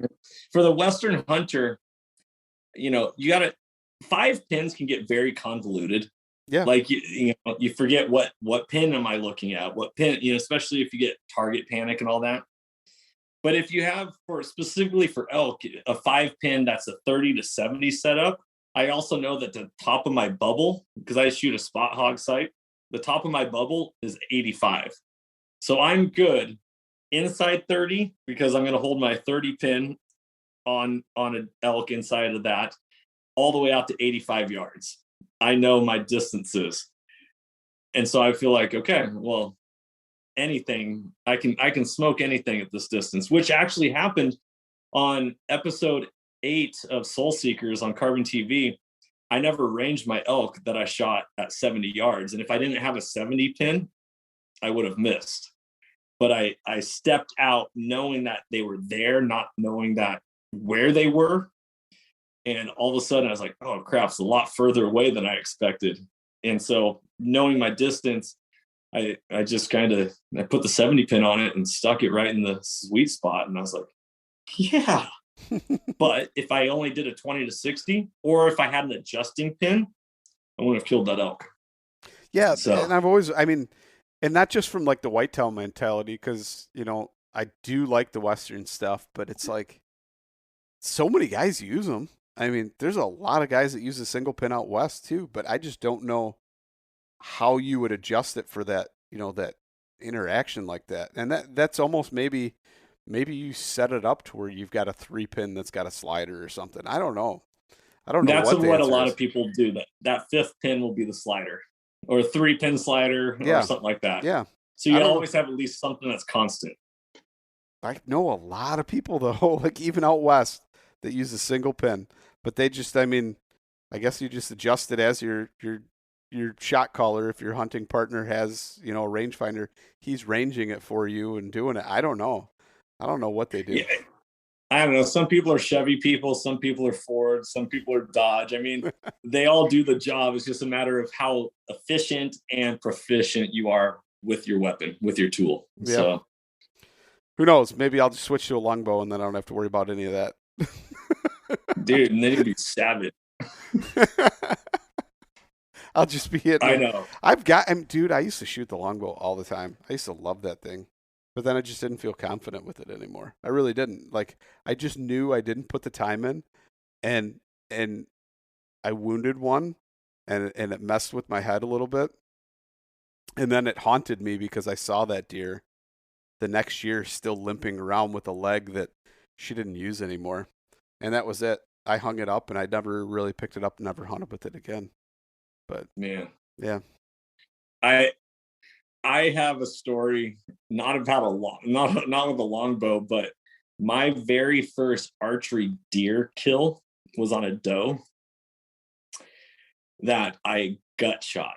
For the Western hunter, you got to 5 pins can get very convoluted. Yeah. Like you forget what pin am I looking at? What pin, especially if you get target panic and all that. But if you have specifically for elk, a 5 pin, that's a 30 to 70 setup. I also know that the top of my bubble, because I shoot a spot hog sight, the top of my bubble is 85. So I'm good inside 30 because I'm going to hold my 30 pin on an elk inside of that all the way out to 85 yards. I know my distances. And so I feel like, okay, well, anything, I can smoke anything at this distance, which actually happened on episode 8 of Soul Seekers on Carbon TV. I never ranged my elk that I shot at 70 yards. And if I didn't have a 70 pin, I would have missed. But I stepped out knowing that they were there, not knowing that where they were. And all of a sudden I was like, oh crap, it's a lot further away than I expected. And so knowing my distance, I just I put the 70 pin on it and stuck it right in the sweet spot. And I was like, yeah. But if I only did a 20 to 60, or if I had an adjusting pin, I wouldn't have killed that elk. Yeah. So. And I've always, and not just from like the whitetail mentality, because, I do like the Western stuff, but it's like so many guys use them. There's a lot of guys that use a single pin out West too, but I just don't know how you would adjust it for that, that interaction like that. And that's almost maybe you set it up to where you've got a 3 pin that's got a slider or something. I don't know. That's what a lot of people do. That 5th pin will be the slider, or a 3 pin slider, or something like that. Yeah. So you always have at least something that's constant. I know a lot of people though, like even out West, that use a single pin, but they just, I guess you just adjust it as your shot caller. If your hunting partner has, a rangefinder, he's ranging it for you and doing it. I don't know what they do. Yeah. I don't know. Some people are Chevy people. Some people are Ford. Some people are Dodge. They all do the job. It's just a matter of how efficient and proficient you are with your weapon, with your tool. Yeah. So who knows? Maybe I'll just switch to a longbow and then I don't have to worry about any of that. Dude, and then you'd be savage. I'll just be hitting. I know. Dude, I used to shoot the longbow all the time. I used to love that thing. But then I just didn't feel confident with it anymore. I really didn't. Like, I just knew I didn't put the time in, and I wounded one, and it messed with my head a little bit. And then it haunted me because I saw that deer the next year still limping around with a leg that she didn't use anymore. And that was it. I hung it up, and I never really picked it up, never hunted with it again. But man, yeah. I have a story, not about not with a longbow, but my very first archery deer kill was on a doe that I gut shot.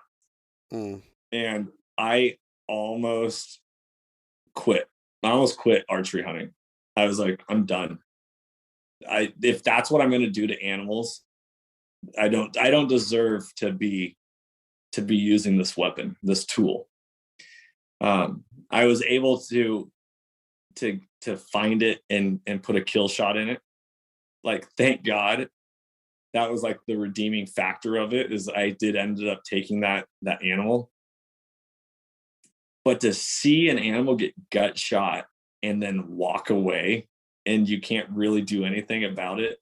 And I almost quit. I almost quit archery hunting. I was like, I'm done. If that's what I'm going to do to animals, I don't deserve to be using this weapon, this tool. I was able to find it and put a kill shot in it. Like, thank God. That was like the redeeming factor of it, is I ended up taking that animal. But to see an animal get gut shot and then walk away and you can't really do anything about it,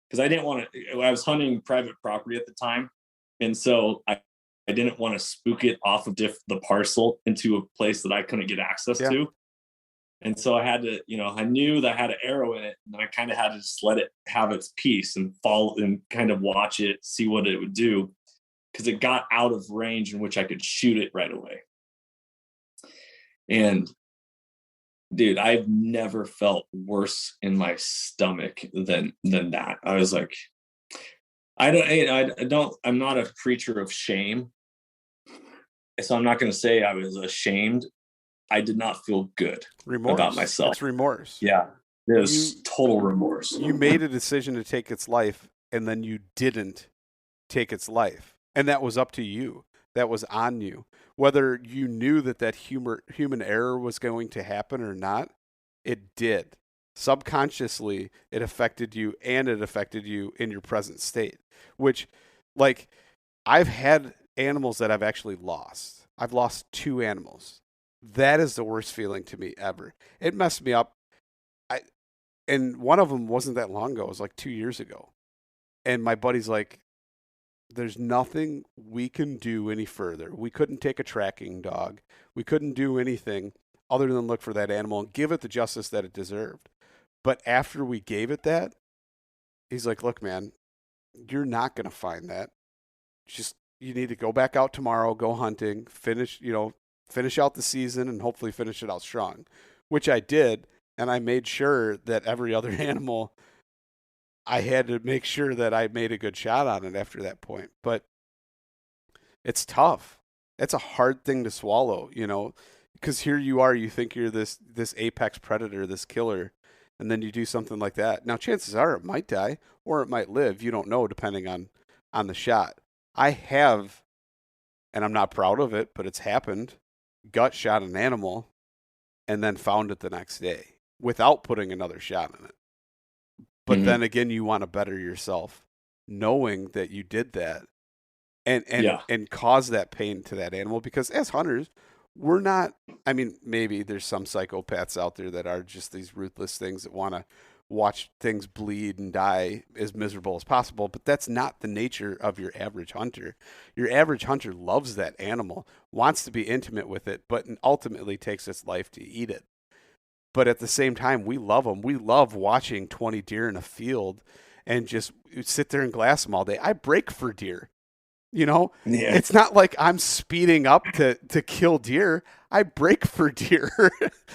because I didn't want to. I was hunting private property at the time, and so I didn't want to spook it off of the parcel into a place that I couldn't get access Yeah. to. And so I had to, I knew that I had an arrow in it, and I kind of had to just let it have its peace and follow and kind of watch it, see what it would do, because it got out of range in which I could shoot it right away. And dude, I've never felt worse in my stomach than that. I was like, I'm not a creature of shame. So I'm not going to say I was ashamed. I did not feel good about myself. It's remorse. Yeah. It was total remorse. You made a decision to take its life, and then you didn't take its life. And that was up to you. That was on you. Whether you knew that human error was going to happen or not, it did. Subconsciously, it affected you, and it affected you in your present state, which, like, I've had animals that I've actually lost. I've lost 2 animals. That is the worst feeling to me ever. It messed me up. And one of them wasn't that long ago. It was like 2 years ago. And my buddy's like, there's nothing we can do any further. We couldn't take a tracking dog. We couldn't do anything other than look for that animal and give it the justice that it deserved. But after we gave it that, he's like, look, man, you're not going to find that. Just, you need to go back out tomorrow, go hunting, finish out the season, and hopefully finish it out strong, which I did. And I made sure that every other animal, I had to make sure that I made a good shot on it after that point. But it's tough. It's a hard thing to swallow, because here you are, you think you're this apex predator, this killer, and then you do something like that. Now, chances are it might die or it might live. You don't know, depending on the shot. I have, and I'm not proud of it, but it's happened, gut shot an animal and then found it the next day without putting another shot in it. But then again, you want to better yourself knowing that you did that and cause that pain to that animal, because as hunters, we're not, I mean, maybe there's some psychopaths out there that are just these ruthless things that want to watch things bleed and die as miserable as possible, but that's not the nature of your average hunter. Your average hunter loves that animal, wants to be intimate with it, but ultimately takes its life to eat it. But at the same time, we love them. We love watching 20 deer in a field and just sit there and glass them all day. I break for deer. It's not like I'm speeding up to kill deer. I break for deer.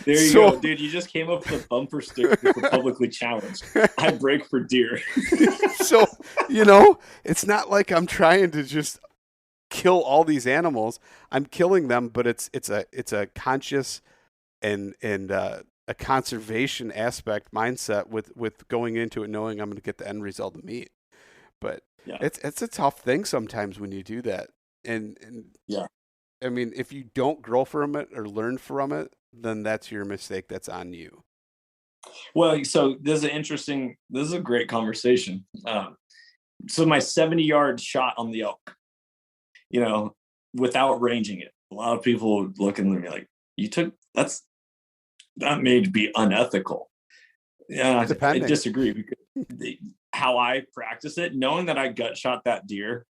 There you go, dude. You just came up with a bumper sticker for publicly challenged. I break for deer. So, it's not like I'm trying to just kill all these animals. I'm killing them, but it's a conscious and a conservation aspect mindset with going into it knowing I'm going to get the end result of meat. But it's a tough thing sometimes when you do that. And I mean, if you don't grow from it or learn from it, then that's your mistake. That's on you. Well, so this is a great conversation. So my 70-yard shot on the elk, without ranging it, a lot of people look at me like, that may be unethical. Yeah, I disagree, because how I practice it, knowing that I gut shot that deer,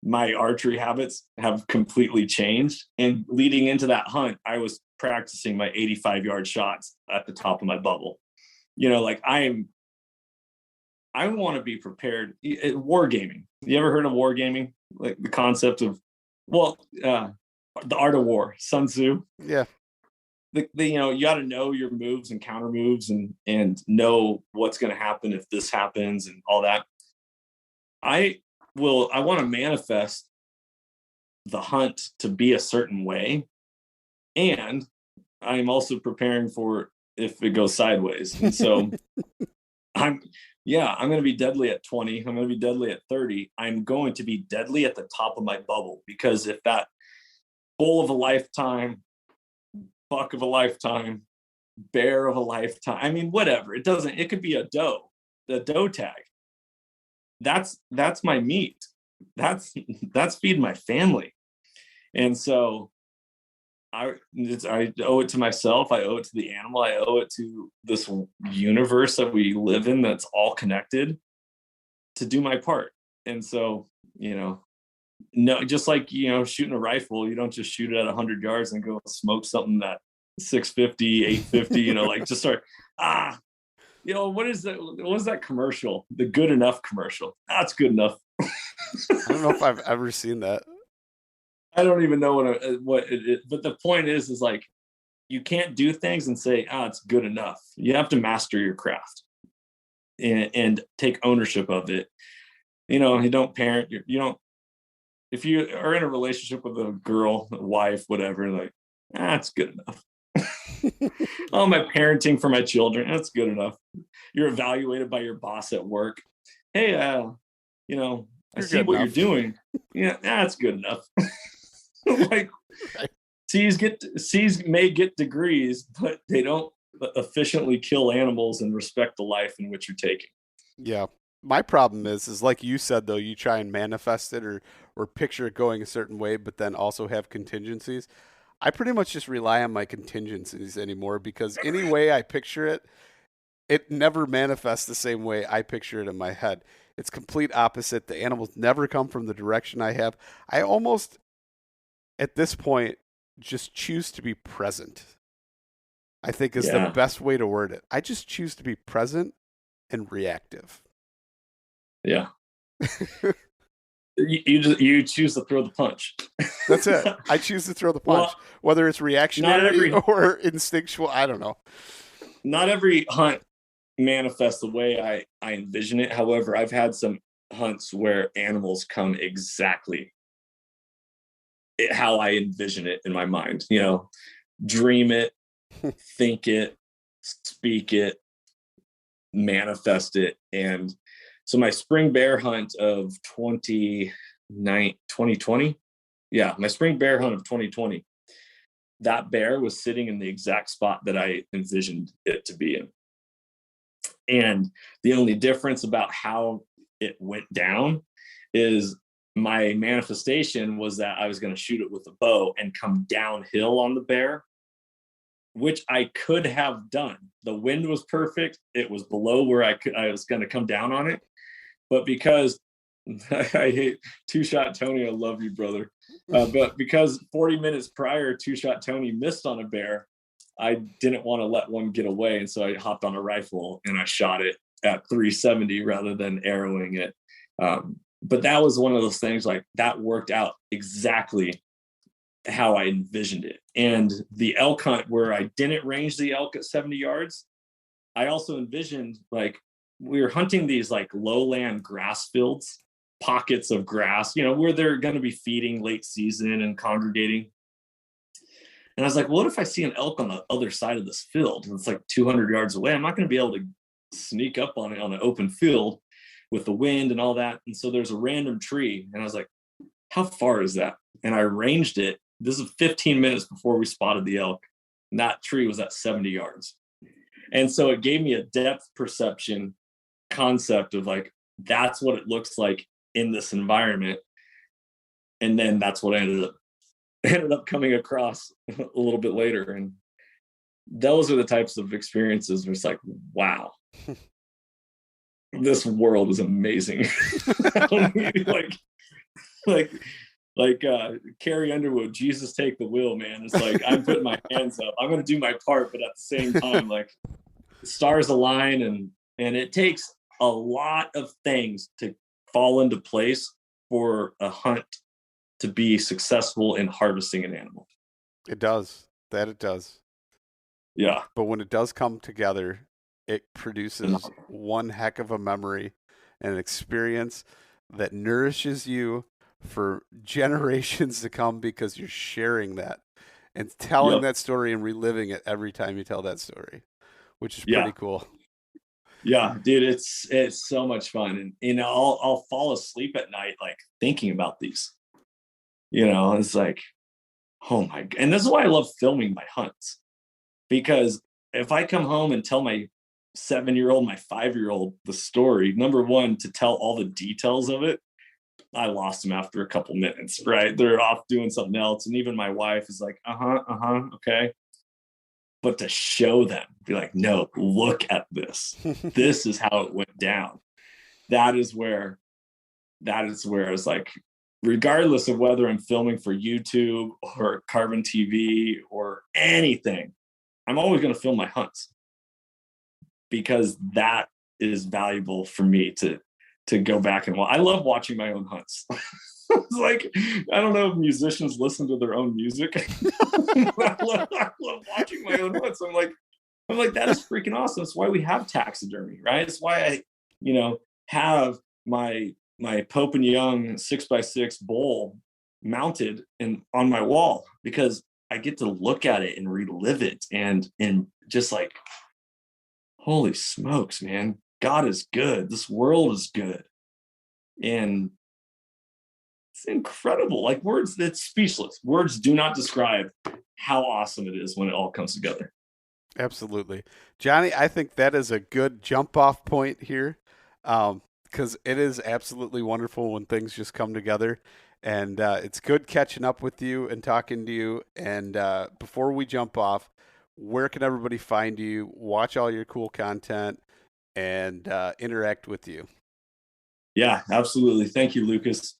my archery habits have completely changed. And leading into that hunt, I was practicing my 85-yard shots at the top of my bubble. I want to be prepared. Wargaming. You ever heard of wargaming? Like the concept of, the art of war, Sun Tzu. Yeah. You got to know your moves and counter moves and know what's going to happen if this happens and all that. I want to manifest the hunt to be a certain way, and I'm also preparing for if it goes sideways. And so I'm going to be deadly at 20. I'm going to be deadly at 30. I'm going to be deadly at the top of my bubble, because if that bull of a lifetime, buck of a lifetime, bear of a lifetime, I mean, whatever, it could be the doe tag. That's my meat. That's feeding my family. And so I owe it to myself. I owe it to the animal. I owe it to this universe that we live in that's all connected to do my part. And so, No, just like, shooting a rifle, you don't just shoot it at 100 yards and go smoke something that 650, 850, like just start, what is that? What is that commercial? The Good Enough commercial. That's good enough. I don't know if I've ever seen that. I don't even know what it is, but the point is like, you can't do things and say, it's good enough. You have to master your craft and take ownership of it. You don't parent, you don't, if you are in a relationship with a girl, a wife, whatever, like, it's good enough. Oh, my parenting for my children, that's good enough. You're evaluated by your boss at work. Hey, I see what you're doing. Yeah, that's good enough. Like, right. C's may get degrees, but they don't efficiently kill animals and respect the life in which you're taking. Yeah. My problem is like you said, though, you try and manifest it or picture it going a certain way, but then also have contingencies. I pretty much just rely on my contingencies anymore, because any way I picture it, it never manifests the same way I picture it in my head. It's complete opposite. The animals never come from the direction I have. I almost, at this point, just choose to be present, I think is the best way to word it. I just choose to be present and reactive. Yeah. You choose to throw the punch. That's it. I choose to throw the punch, whether it's reactionary or instinctual. I don't know. Not every hunt manifests the way I envision it. However, I've had some hunts where animals come exactly how I envision it in my mind. Dream it, think it, speak it, manifest it. And so my spring bear hunt of 2020, my spring bear hunt of 2020, that bear was sitting in the exact spot that I envisioned it to be in. And the only difference about how it went down is my manifestation was that I was going to shoot it with a bow and come downhill on the bear, which I could have done. The wind was perfect. It was below where I was going to come down on it. But because I hate Two-Shot Tony, I love you, brother. But because 40 minutes prior, Two-Shot Tony missed on a bear, I didn't want to let one get away. And so I hopped on a rifle and I shot it at 370 rather than arrowing it. But that was one of those things, like, that worked out exactly how I envisioned it. And the elk hunt where I didn't range the elk at 70 yards, I also envisioned, like, we were hunting these like lowland grass fields, pockets of grass, where they're going to be feeding late season and congregating. And I was like, what if I see an elk on the other side of this field? And it's like 200 yards away. I'm not going to be able to sneak up on it on an open field with the wind and all that. And so there's a random tree. And I was like, how far is that? And I ranged it. This is 15 minutes before we spotted the elk. And that tree was at 70 yards. And so it gave me a depth perception concept of, like, that's what it looks like in this environment. And then that's what I ended up coming across a little bit later. And those are the types of experiences where it's like, wow, this world is amazing. like Carrie Underwood, Jesus take the wheel, man. It's like, I'm putting my hands up. I'm going to do my part, but at the same time, like, the stars align, and it takes a lot of things to fall into place for a hunt to be successful in harvesting an animal. It does. It does. Yeah. But when it does come together, it produces one heck of a memory and an experience that nourishes you for generations to come, because you're sharing that and telling that story and reliving it every time you tell that story, which is pretty cool. Yeah, dude, it's so much fun. And I'll fall asleep at night, like, thinking about these. It's like, oh my God. And this is why I love filming my hunts, because if I come home and tell my 7-year-old, my 5-year-old the story, number one, to tell all the details of it, I lost them after a couple minutes, right? They're off doing something else. And even my wife is like, okay. But to show them, be like, no, look at this. This is how it went down. That is where it's like, regardless of whether I'm filming for YouTube or Carbon TV or anything, I'm always going to film my hunts, because that is valuable for me to go back and watch. I love watching my own hunts. It's like, I don't know if musicians listen to their own music. I love watching my own hunts. I'm like, that is freaking awesome. That's why we have taxidermy, right? It's why I, have my Pope and Young 6x6 bull mounted on my wall, because I get to look at it and relive it and just like, holy smokes, man, God is good. This world is good. And it's incredible. Like, words, it's speechless. Words do not describe how awesome it is when it all comes together. Absolutely. Johnny, I think that is a good jump off point here, because it is absolutely wonderful when things just come together. And it's good catching up with you and talking to you. And before we jump off, where can everybody find you, watch all your cool content, and interact with you? Yeah, absolutely. Thank you, Lucas.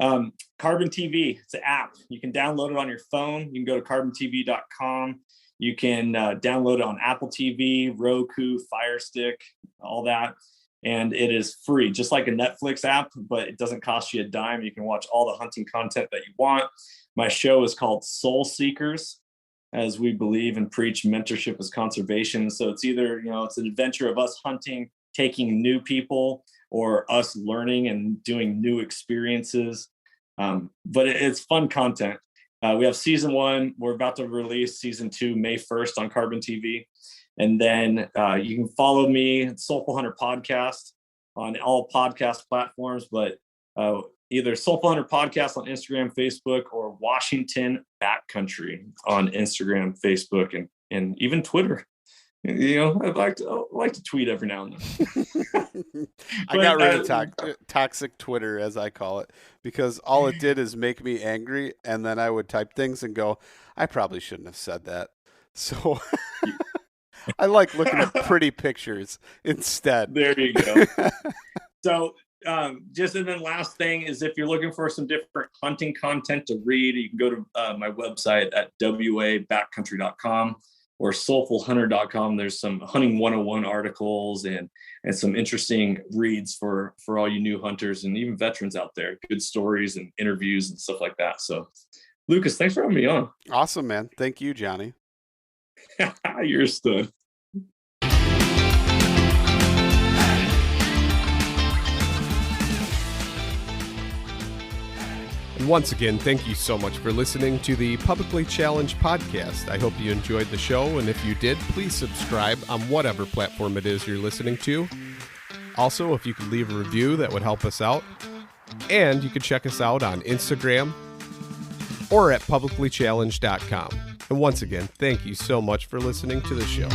Carbon TV, it's an app. You can download it on your phone. You can go to carbontv.com. You can download it on Apple TV, Roku, Fire Stick, all that. And it is free, just like a Netflix app, but it doesn't cost you a dime. You can watch all the hunting content that you want. My show is called Soul Seekers, as we believe and preach mentorship as conservation. So it's either, it's an adventure of us hunting, taking new people, or us learning and doing new experiences. But it's fun content. We have season 1. We're about to release season 2, May 1st on Carbon TV. And then you can follow me at Soulful Hunter Podcast on all podcast platforms, but either Soulful Hunter Podcast on Instagram, Facebook, or Washington Backcountry on Instagram, Facebook, and even Twitter. I like to tweet every now and then. I got rid of toxic Twitter, as I call it, because all it did is make me angry, and then I would type things and go, I probably shouldn't have said that. So I like looking at pretty pictures instead. There you go. So and then last thing is, if you're looking for some different hunting content to read, you can go to my website at wabackcountry.com or soulfulhunter.com. There's some hunting 101 articles and some interesting reads for all you new hunters and even veterans out there. Good stories and interviews and stuff like that. So, Lucas, thanks for having me on. Awesome, man. Thank you, Johnny. You're a stud. And once again, thank you so much for listening to the Publicly Challenged podcast. I hope you enjoyed the show, and if you did, please subscribe on whatever platform it is you're listening to. Also, if you could leave a review, that would help us out. And you can check us out on Instagram or at publiclychallenged.com. And once again, thank you so much for listening to the show.